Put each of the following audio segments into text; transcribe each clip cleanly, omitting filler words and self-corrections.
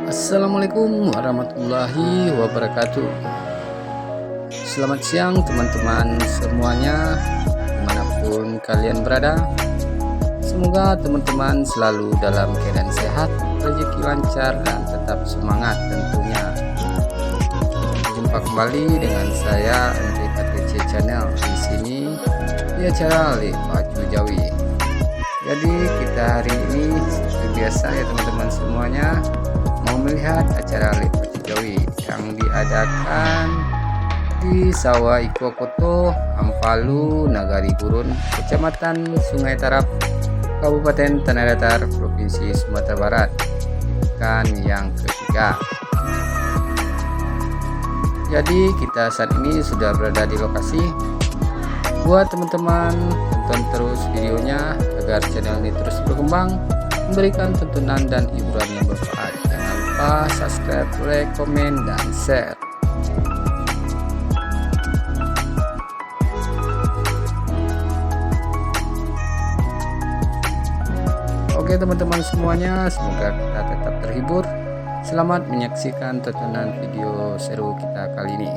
Assalamualaikum warahmatullahi wabarakatuh. Selamat siang teman-teman semuanya, dimanapun kalian berada. Semoga teman-teman selalu dalam keadaan sehat, rezeki lancar, dan tetap semangat tentunya. Jumpa kembali dengan saya Andri KTC Channel di sini di acara Le Pacu Jawi. Jadi kita hari ini seperti biasa ya teman-teman semuanya, mau melihat acara Le Pacu Jawi yang diadakan di Sawah Ikokoto, Ampalu, Nagari Gurun, Kecamatan Sungai Tarap, Kabupaten Tanah Datar, Provinsi Sumatera Barat, kan yang ketiga. Jadi kita saat ini sudah berada di lokasi. Buat teman-teman, tonton terus videonya agar channel ini terus berkembang, memberikan tontonan dan hiburan yang bermanfaat. Jangan lupa subscribe, like, komen, dan share. Oke teman-teman semuanya, semoga kita tetap terhibur. Selamat menyaksikan tontonan video seru kita kali ini.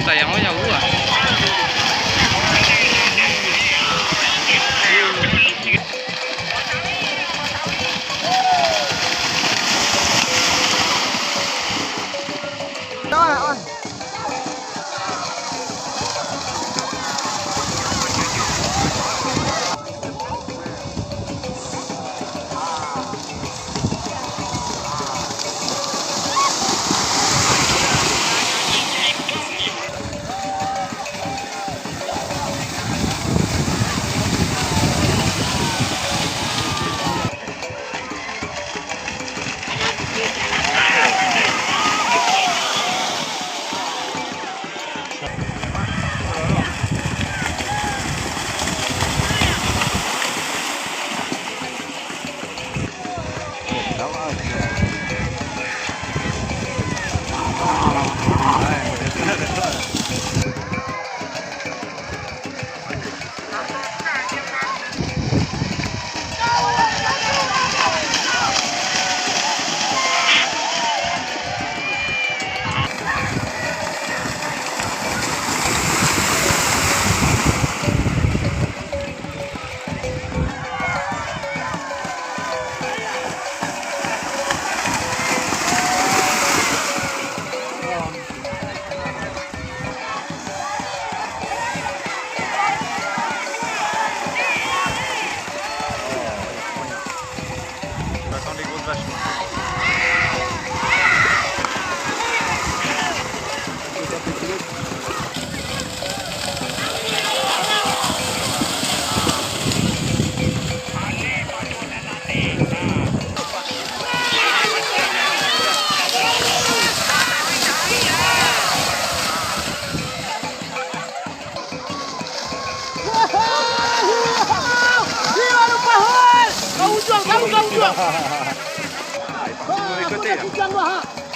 Sayangnya jauh lah.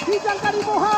Kijang karibu ha.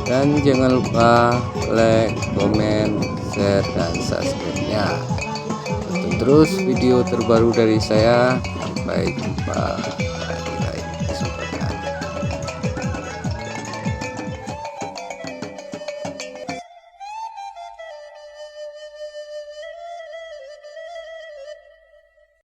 Dan jangan lupa like, komen, share, dan subscribe-nya. Tonton terus video terbaru dari saya. Sampai jumpa.